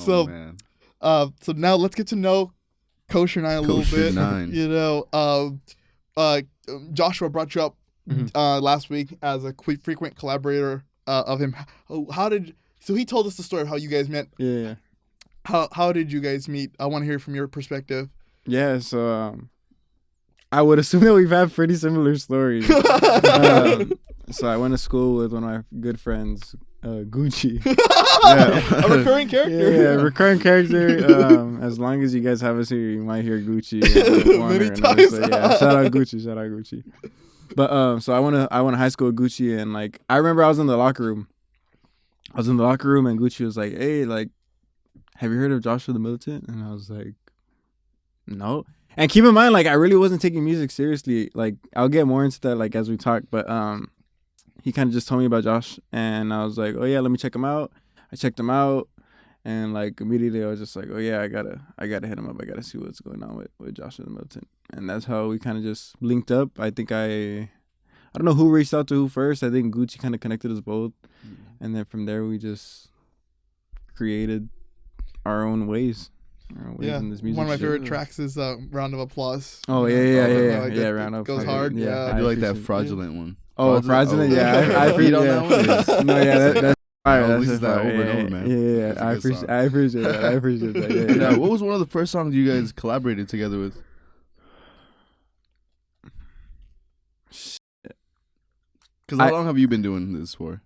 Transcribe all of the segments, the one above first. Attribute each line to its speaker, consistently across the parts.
Speaker 1: So,
Speaker 2: man.
Speaker 1: so now let's get to know KosherNine a little bit.
Speaker 2: KosherNine.
Speaker 1: You know, Joshua brought you up last week as a frequent collaborator of him. So he told us the story of how you guys met.
Speaker 3: Yeah.
Speaker 1: How did you guys meet? I want to hear from your perspective.
Speaker 3: Yeah, so I would assume that we've had pretty similar stories. So I went to school with one of my good friends, Gucci.
Speaker 1: A recurring character.
Speaker 3: Yeah, recurring character. As long as you guys have us here, you might hear Gucci
Speaker 1: Many times.
Speaker 3: So yeah, shout out Gucci. But so I went to high school with Gucci, and like I remember I was in the locker room. And Gucci was like, "Hey, like, have you heard of Joshua the Militant?" And I was like, "No." And keep in mind, like, I really wasn't taking music seriously. Like, I'll get more into that, like, as we talk. But he kind of just told me about Josh, and I was like, "Oh yeah, let me check him out." I checked him out, and like immediately I was just like, "Oh yeah, I gotta hit him up. I gotta see what's going on with Joshua the Militant." And that's how we kind of just linked up. I think I don't know who reached out to who first. I think Gucci kind of connected us both, and then from there we just created our own ways. In this music
Speaker 1: one of my
Speaker 3: shit.
Speaker 1: favorite tracks is "Round of Applause."
Speaker 3: Oh yeah,
Speaker 1: Like,
Speaker 3: Round of
Speaker 1: goes
Speaker 3: Applause.
Speaker 1: hard. Yeah,
Speaker 2: I do like that fraudulent one.
Speaker 3: Oh, fraudulent. Yeah, I
Speaker 2: beat on that one.
Speaker 3: No, yeah, that's fire.
Speaker 2: I'll
Speaker 3: That's
Speaker 2: listen to that
Speaker 3: fire.
Speaker 2: over and over, man.
Speaker 3: Yeah.
Speaker 2: That's a
Speaker 3: I
Speaker 2: good song.
Speaker 3: appreciate that.
Speaker 2: Yeah, what was one of the first songs you guys collaborated together with? Because how long have you been doing this for?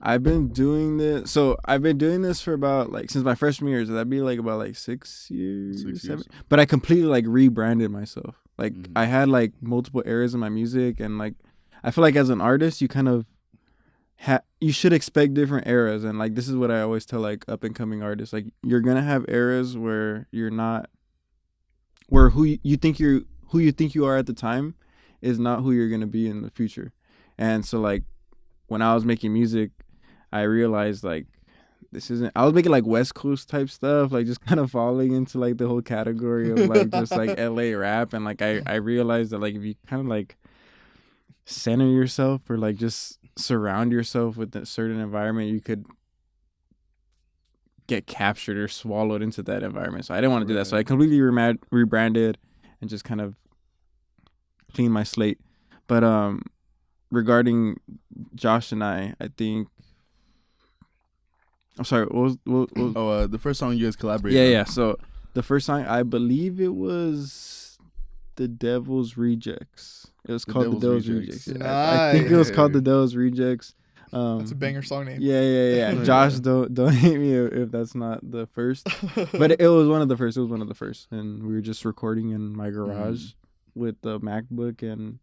Speaker 3: I've been doing this. So I've been doing this for about like since my freshman year. So that'd be like about like 6 years.
Speaker 2: 6 years.
Speaker 3: But I completely like rebranded myself. Like I had like multiple eras in my music, and like I feel like as an artist, you kind of you should expect different eras. And like this is what I always tell like up and coming artists. Like you're gonna have eras where you're not, where who you think you are at the time is not who you're gonna be in the future. And so like when I was making music, I realized like I was making like West Coast type stuff, like just kind of falling into like the whole category of like just like LA rap. And like I realized that like if you kind of like center yourself or like just surround yourself with a certain environment, you could get captured or swallowed into that environment. So I didn't want to do that. So I completely rebranded and just kind of cleaned my slate. But regarding Josh and I think I'm sorry, what was
Speaker 2: the first song you guys collaborated on?
Speaker 3: Yeah. So the first song, I believe it was The Devil's Rejects. It was called The Devil's Rejects. Yeah. I think it was called The Devil's Rejects.
Speaker 1: That's a banger song name.
Speaker 3: Yeah. Josh, don't hate me if that's not the first. But it was one of the first. And we were just recording in my garage with the MacBook and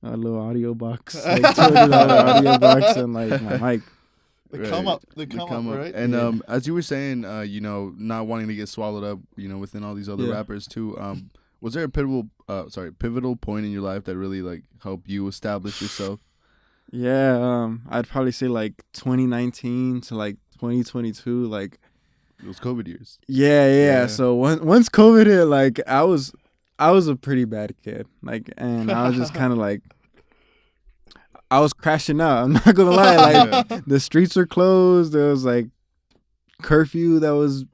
Speaker 3: a little audio box, like $200 audio box, and like my mic.
Speaker 1: The come up, right?
Speaker 2: And as you were saying, not wanting to get swallowed up, within all these other rappers too. Was there a pivotal point in your life that really like helped you establish yourself?
Speaker 3: Yeah, I'd probably say like 2019 to like 2022, like
Speaker 2: those COVID years.
Speaker 3: Yeah. So once COVID hit, like I was a pretty bad kid, like, and I was just kind of like, I was crashing out. I'm not gonna lie. Like the streets were closed. There was like curfew that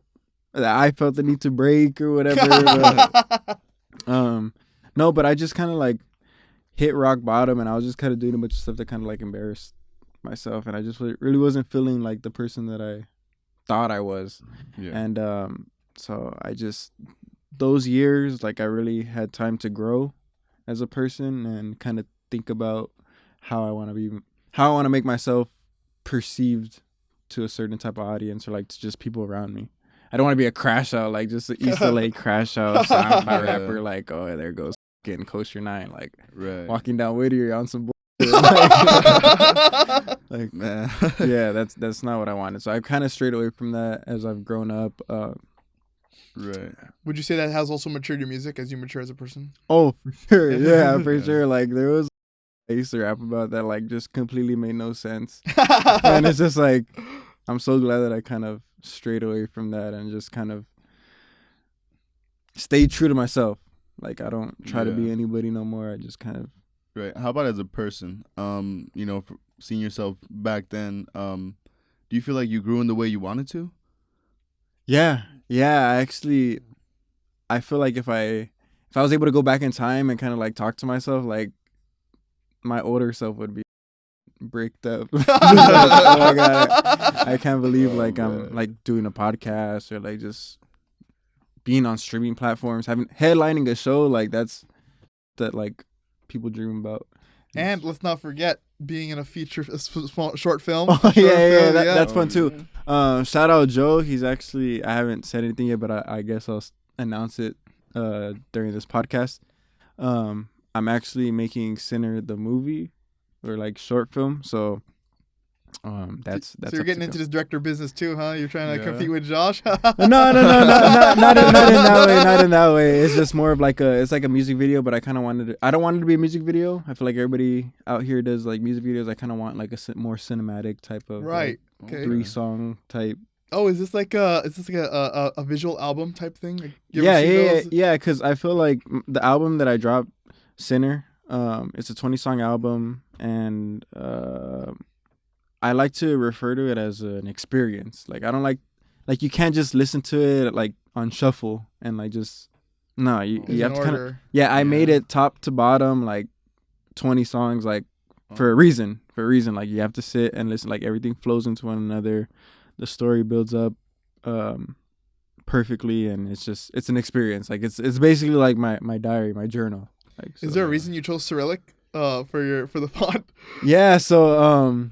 Speaker 3: I felt the need to break or whatever. No, but I just kind of like hit rock bottom, and I was just kind of doing a bunch of stuff that kind of like embarrassed myself, and I just really wasn't feeling like the person that I thought I was. Yeah. And so I just, those years, like I really had time to grow as a person and kind of think about how I want to make myself perceived to a certain type of audience, or like to just people around me. I don't want to be a crash out, like just an East LA crash out SoundCloud rapper, like, oh, there goes getting KosherNine, like walking down Whittier on some bullshit. Like
Speaker 2: man,
Speaker 3: yeah, that's not what I wanted. So I've kind of strayed away from that as I've grown up.
Speaker 2: Right.
Speaker 1: Would you say that has also matured your music as you mature as a person?
Speaker 3: Oh, for sure. Yeah, for sure. Like there was I used to rap about that like just completely made no sense. And it's just like I'm so glad that I kind of strayed away from that and just kind of stayed true to myself. Like I don't try to be anybody no more. I just kind of
Speaker 2: Right. How about as a person? Seeing yourself back then, do you feel like you grew in the way you wanted to?
Speaker 3: Yeah. I feel like if I was able to go back in time and kind of like talk to myself, like my older self would be bricked up. Oh my God, I can't believe like I'm like doing a podcast or like just being on streaming platforms, headlining a show, like that like people dream about.
Speaker 1: And let's not forget being in a small short film.
Speaker 3: Oh yeah, that's fun too. Shout out Joe. He's actually, I haven't said anything yet, but I guess I'll announce it during this podcast. I'm actually making Sinner the movie, or like short film. So that's
Speaker 1: so you're getting into this director business too, huh? You're trying to compete with Josh?
Speaker 3: No, not in that way. It's just more of like it's like a music video, but I kind of I don't want it to be a music video. I feel like everybody out here does like music videos. I kind of want like a more cinematic type of
Speaker 1: right.
Speaker 3: Like, 3-song type.
Speaker 1: Oh, is this like a visual album type thing? Like,
Speaker 3: yeah. Because I feel like the album that I dropped, Sinner, it's a 20-song album, and I like to refer to it as an experience. Like I don't like you can't just listen to it like on shuffle and like just you have to kind of I made it top to bottom like 20 songs like for a reason like you have to sit and listen, like everything flows into one another, the story builds up perfectly, and it's an experience. Like it's basically like my diary, my journal. Like, so,
Speaker 1: is there a reason you chose Cyrillic for the font?
Speaker 3: Yeah, so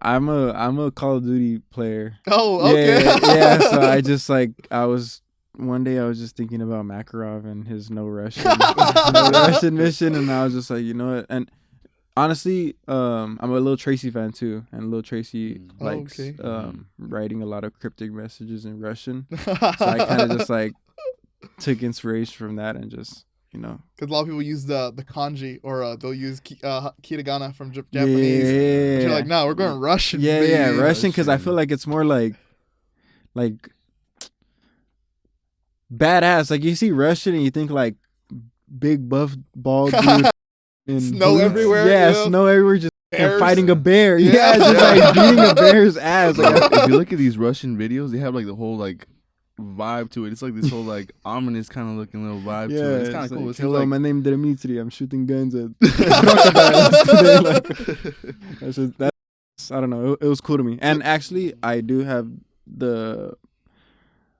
Speaker 3: I'm a Call of Duty player.
Speaker 1: Oh, okay.
Speaker 3: Yeah. So one day I was just thinking about Makarov and his no Russian mission, and I was just like, you know what? And honestly, I'm a Lil Tracy fan too, and Lil Tracy likes writing a lot of cryptic messages in Russian. So I kind of just like took inspiration from that and just, you know,
Speaker 1: because a lot of people use the kanji, or they'll use hiragana from Japanese. Yeah. But you're like, no, we're going Russian.
Speaker 3: Yeah, Russian, because I feel like it's more like badass. Like you see Russian and you think like big buff bald dude.
Speaker 1: Snow everywhere.
Speaker 3: Yeah, snow everywhere. Just fighting a bear. Yeah, just like beating a bear's ass.
Speaker 2: Like, if you look at these Russian videos, they have like the whole like vibe to it. It's like this whole like ominous kind of looking little vibe to it. It's kind of cool.
Speaker 3: Like, hello, my name is Dmitry. I'm shooting guns at crocodiles today. Like, I don't know. It was cool to me. And actually, I do have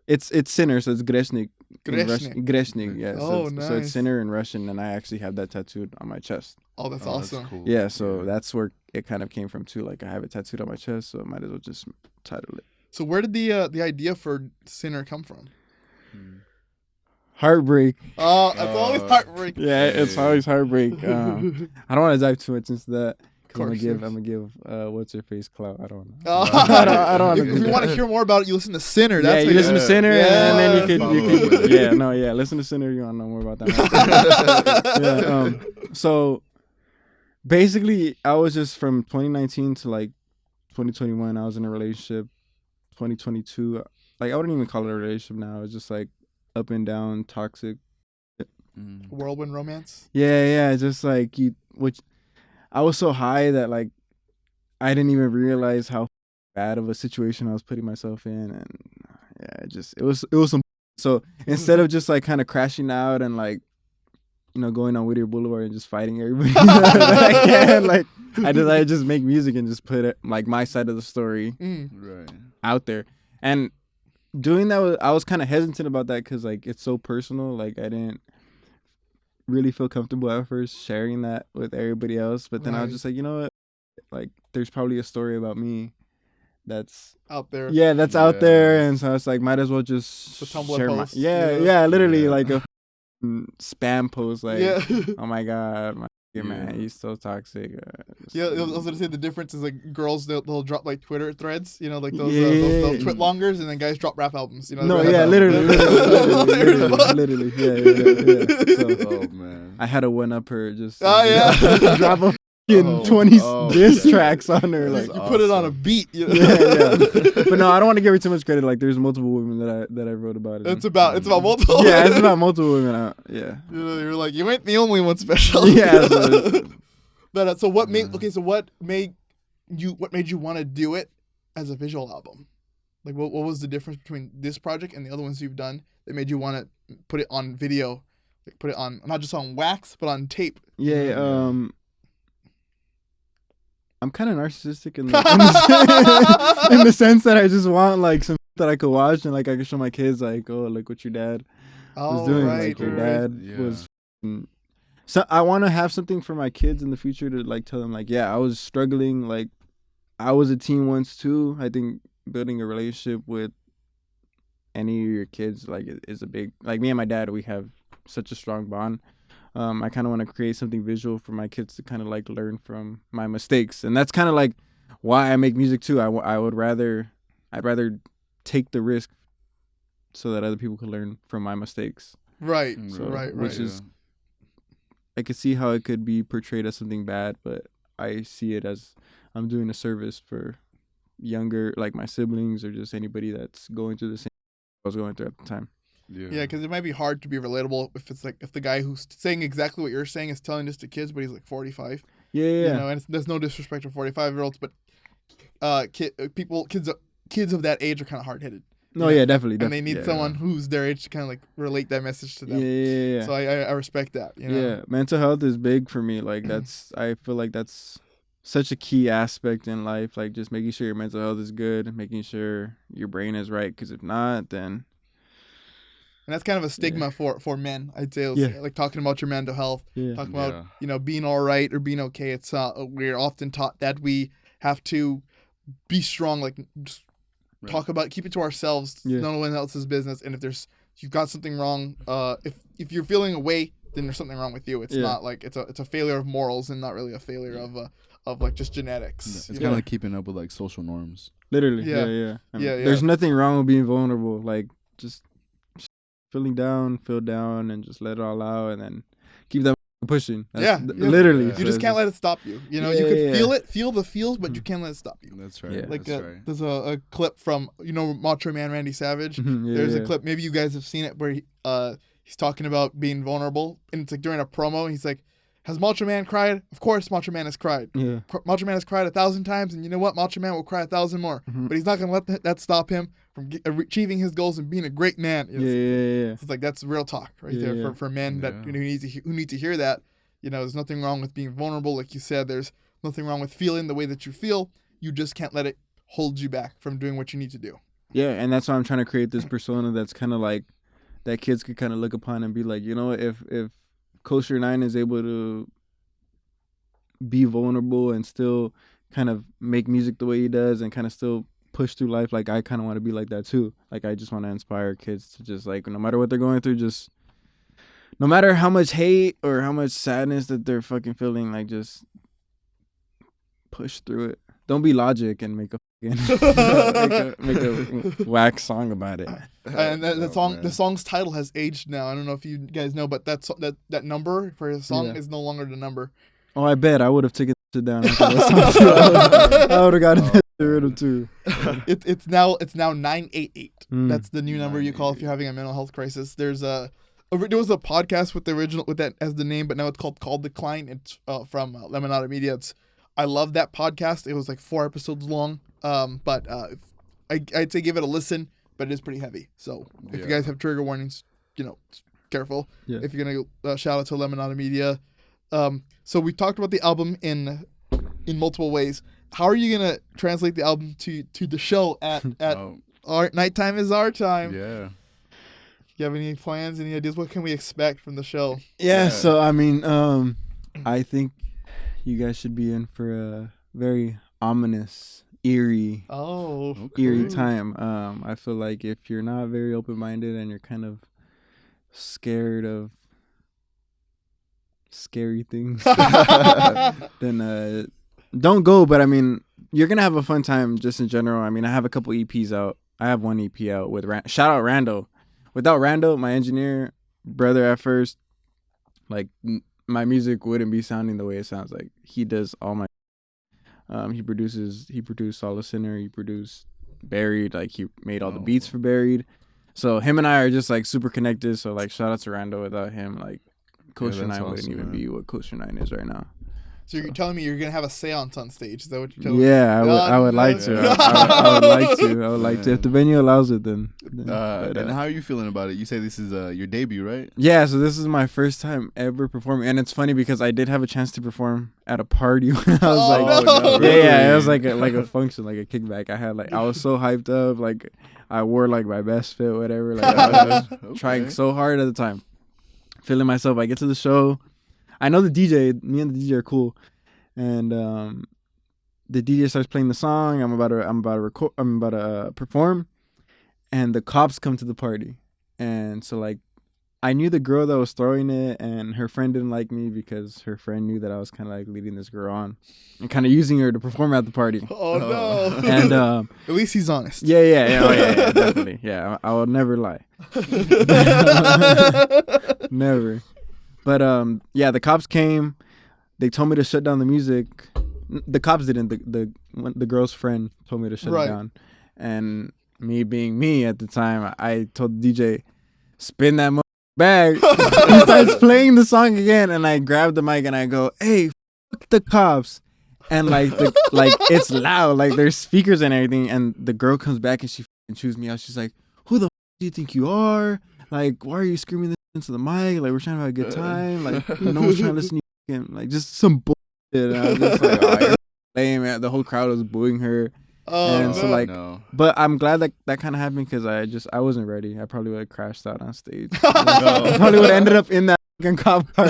Speaker 3: it's Sinner, so it's Greshnik. Greshnik, yeah.
Speaker 1: Oh,
Speaker 3: so
Speaker 1: nice.
Speaker 3: So it's Sinner in Russian, and I actually have that tattooed on my chest.
Speaker 1: Oh, that's awesome.
Speaker 2: That's cool.
Speaker 3: Yeah, so that's where it kind of came from too. Like I have it tattooed on my chest, so I might as well just title it.
Speaker 1: So where did the idea for Sinner come from?
Speaker 3: Heartbreak.
Speaker 1: Oh, it's always heartbreak.
Speaker 3: Yeah, it's always heartbreak. I don't want to dive too much into that. I'm gonna give what's her face clout. I don't know. I don't
Speaker 1: if you want to hear more about it, you listen to Sinner. That's
Speaker 3: you listen to Sinner, and then you can listen to Sinner. You want to know more about that. So basically, I was just from 2019 to like 2021. I was in a relationship. 2022, like I wouldn't even call it a relationship now. It was just like up and down, toxic.
Speaker 1: Whirlwind romance.
Speaker 3: Yeah, just like I was so high that like I didn't even realize how bad of a situation I was putting myself in, and it was some. So instead of just like kind of crashing out and like, you know, going on Whittier Boulevard and just fighting everybody that I can, like I just make music and just put it like my side of the story out there. And doing that, I was kind of hesitant about that because like it's so personal. Like I didn't really feel comfortable at first sharing that with everybody else, but then I was just like, you know what, like there's probably a story about me that's out there. Yeah, that's out there, and so it's like might as well just share post. Literally like a spam post like, oh my god, man, he's so toxic.
Speaker 1: I was gonna say the difference is like girls they'll drop like Twitter threads, you know, like those twit longers, and then guys drop rap albums, you know.
Speaker 3: Literally. So, oh man, I had to one up her just drop a 20 diss tracks on her. Like
Speaker 1: you put it on a beat, you know?
Speaker 3: But no, I don't want to give her too much credit. Like there's multiple women that I wrote about it.
Speaker 1: It's about multiple.
Speaker 3: Yeah, it's about multiple women. Yeah.
Speaker 1: You know, you're like, you ain't the only one special.
Speaker 3: Yeah.
Speaker 1: But so what made you want to do it as a visual album? Like, what was the difference between this project and the other ones you've done that made you want to put it on video, like put it on not just on wax but on tape?
Speaker 3: Yeah, I'm kind of narcissistic in in the sense that I just want like some that I could watch and like I could show my kids like, oh, look what your dad was doing. Like your dad was. So I want to have something for my kids in the future to like tell them like, yeah, I was struggling. Like I was a teen once too. I think building a relationship with any of your kids like is a big, like me and my dad, we have such a strong bond. I kind of want to create something visual for my kids to kind of like learn from my mistakes, and that's kind of like why I make music too. I'd rather take the risk so that other people can learn from my mistakes.
Speaker 1: Right.
Speaker 3: So,
Speaker 1: right.
Speaker 3: Which is, I could see how it could be portrayed as something bad, but I see it as I'm doing a service for younger, like my siblings or just anybody that's going through the same I was going through at the time.
Speaker 1: Yeah, because it might be hard to be relatable if it's like if the guy who's saying exactly what you're saying is telling this to kids, but he's like 45.
Speaker 3: Yeah.
Speaker 1: You know, and there's no disrespect to 45-year-olds, but kids of that age are kind of hard headed.
Speaker 3: No, yeah, definitely.
Speaker 1: And they need someone who's their age to kind of like relate that message to them.
Speaker 3: Yeah.
Speaker 1: So I respect that. You know?
Speaker 3: Yeah, mental health is big for me. Like I feel like that's such a key aspect in life. Like just making sure your mental health is good, making sure your brain is right. Because if not, then.
Speaker 1: And that's kind of a stigma for men, I'd say. Like talking about your mental health, talking about being all right or being okay. It's we're often taught that we have to be strong, like just talk about it, keep it to ourselves, no one else's business. And if you've got something wrong, if you're feeling away, then there's something wrong with you. It's not like it's a failure of morals and not really a failure of like just genetics.
Speaker 2: It's kind of like keeping up with like social norms.
Speaker 3: Literally, yeah. I mean, there's nothing wrong with being vulnerable. Like just feel down, and just let it all out, and then keep that pushing. Literally.
Speaker 1: You just can't let it stop you. You know, you can feel the feels, but you can't let it stop you.
Speaker 2: That's right.
Speaker 1: Like there's a clip from Macho Man Randy Savage. There's a clip, maybe you guys have seen it, where he's talking about being vulnerable, and it's like during a promo, and he's like, has Macho Man cried? Of course Macho Man has cried.
Speaker 3: Yeah.
Speaker 1: Macho Man has cried 1,000 times, and you know what? Macho Man will cry 1,000 more. But he's not going to let that stop him from achieving his goals and being a great man. You know?
Speaker 3: Yeah.
Speaker 1: It's like that's real talk right there for men that who need to hear that. You know, there's nothing wrong with being vulnerable, like you said. There's nothing wrong with feeling the way that you feel. You just can't let it hold you back from doing what you need to do.
Speaker 3: Yeah, and that's why I'm trying to create this persona that's kind of like that kids could kind of look upon and be like, you know, if KosherNine is able to be vulnerable and still kind of make music the way he does and kind of still push through life, like I kind of want to be like that too. Like I just want to inspire kids to just like, no matter what they're going through, just no matter how much hate or how much sadness that they're fucking feeling, like just push through it. Don't be Logic and make a wax song about it.
Speaker 1: And the song's title has aged now. I don't know if you guys know, but that number for his song is no longer the number.
Speaker 3: Oh, I bet I would have taken it down. I would have gotten that rid too.
Speaker 1: It's now 988. That's the new number you call if you're having a mental health crisis. There was a podcast with that as the name, but now it's called Decline. It's from Lemonada Media. I love that podcast. It was like 4 episodes long. But I'd say give it a listen, but it is pretty heavy. So if you guys have trigger warnings, careful. Yeah. If you're gonna shout out to Lemonada Media. So we talked about the album in multiple ways. How are you gonna translate the album to the show at our nighttime is our time?
Speaker 2: Yeah.
Speaker 1: You have any plans, any ideas? What can we expect from the show?
Speaker 3: Yeah. So I mean, I think you guys should be in for a very ominous, eerie time. I feel like if you're not very open-minded and you're kind of scared of scary things, then don't go. But I mean, you're gonna have a fun time just in general. I mean, I have a couple EPs out. I have one EP out with shout out Rando. Without Rando, my engineer brother at first, like my music wouldn't be sounding the way it sounds. Like he does all my he produced Solace Sinner, he produced Buried, like he made all the beats for Buried. So him and I are just like super connected. So like shout out to Rando. Without him, like KosherNine wouldn't even be what KosherNine is right now.
Speaker 1: So you're telling me you're gonna have a seance on stage? Is that what you're telling me?
Speaker 3: Yeah, I would like to.
Speaker 2: Yeah.
Speaker 3: I would like to. I would like to. If the venue allows it, then.
Speaker 2: And how are you feeling about it? You say this is your debut, right?
Speaker 3: Yeah, so this is my first time ever performing, and it's funny because I did have a chance to perform at a party when I was
Speaker 1: no.
Speaker 3: yeah, it was like a function, like a kickback. I was so hyped up, like I wore like my best fit, whatever. Like I was trying so hard at the time, feeling myself. I get to the show. I know the DJ. Me and the DJ are cool, and the DJ starts playing the song. I'm about to perform, and the cops come to the party, and so like I knew the girl that was throwing it, and her friend didn't like me because her friend knew that I was kind of like leading this girl on, and kind of using her to perform at the party.
Speaker 1: Oh no!
Speaker 3: And
Speaker 1: at least he's honest.
Speaker 3: Yeah, definitely. Yeah, I will never lie. Never. But yeah, the cops came. They told me to shut down the music. The cops didn't. The girl's friend told me to shut it down. And me being me at the time, I told the DJ, spin that back. He starts playing the song again, and I grab the mic and I go, "Hey, fuck the cops!" And like it's loud, like there's speakers and everything. And the girl comes back and she chews me out. She's like, "Who the do you think you are? Like, why are you screaming this into the mic? Like, we're trying to have a good time. Like, no one's trying to listen to you. Like, just some bullshit." And I was just like, "Oh, you're lame, man." The whole crowd was booing her. And so like, but I'm glad that kind of happened because I wasn't ready. I probably would have crashed out on stage. I probably would have ended up in that fucking cop car.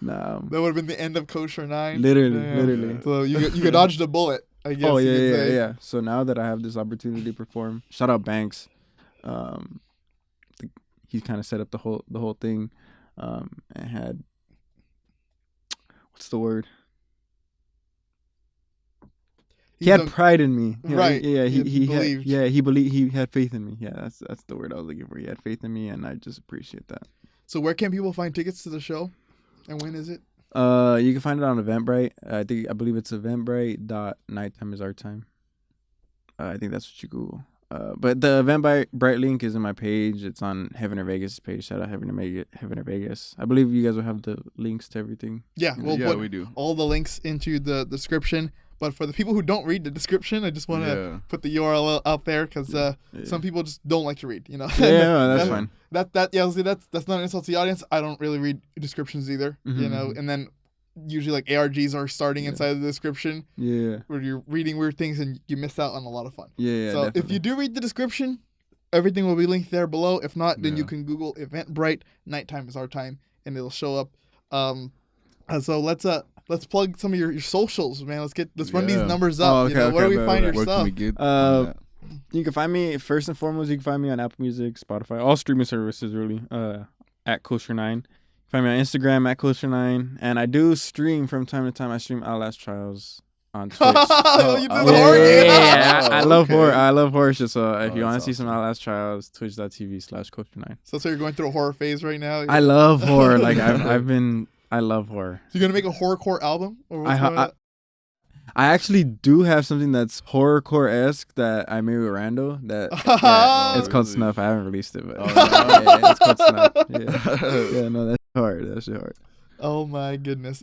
Speaker 3: No.
Speaker 1: That would have been the end of KosherNine.
Speaker 3: Literally.
Speaker 1: So you dodged a bullet, I guess.
Speaker 3: Oh yeah. So now that I have this opportunity to perform, shout out Banks. He kind of set up the whole thing, and had, what's the word? He had pride in me.
Speaker 1: Right.
Speaker 3: Yeah, he
Speaker 1: believed.
Speaker 3: He had faith in me. Yeah, that's the word I was looking for. He had faith in me, and I just appreciate that.
Speaker 1: So where can people find tickets to the show? And when is it?
Speaker 3: You can find it on Eventbrite. I believe it's eventbrite.nighttimeisarttime. I think that's what you Google. But the Eventbrite link is in my page. It's on Heaven or Vegas' page. Shout out Heaven or Vegas. I believe you guys will have the links to everything.
Speaker 1: Yeah, we'll put
Speaker 2: we do
Speaker 1: all the links into the description. But for the people who don't read the description, I just want to put the URL out there because some people just don't like to read. You know.
Speaker 3: Yeah, that's fine.
Speaker 1: That's not an insult to the audience. I don't really read descriptions either. Mm-hmm. You know, and then usually like ARGs are starting inside of the description.
Speaker 3: Yeah.
Speaker 1: Where you're reading weird things and you miss out on a lot of fun.
Speaker 3: Yeah.
Speaker 1: So
Speaker 3: definitely.
Speaker 1: if you do read the description, everything will be linked there below. If not, then you can Google Eventbrite Nighttime is Our Time and it'll show up. So let's plug some of your socials, man. Let's run these numbers up. Where do we find your stuff?
Speaker 3: You can find me, first and foremost, you can find me on Apple Music, Spotify, all streaming services really, at KosherNine. Find me on Instagram at KosherNine. And I do stream from time to time. I stream Outlast Trials on Twitch.
Speaker 1: You do the horror game?
Speaker 3: Yeah. I love horror. I love horror shit. So if you want to see some Outlast Trials, twitch.tv/KosherNine.
Speaker 1: So you're going through a horror phase right now?
Speaker 3: I love horror. Like I love horror.
Speaker 1: So you're going to make a horrorcore album? Or
Speaker 3: I actually do have something that's horrorcore-esque that I made with Rando. It's called Snuff. I haven't released it, but it's called Snuff. Yeah, no, that's hard. That's hard.
Speaker 1: Oh my goodness.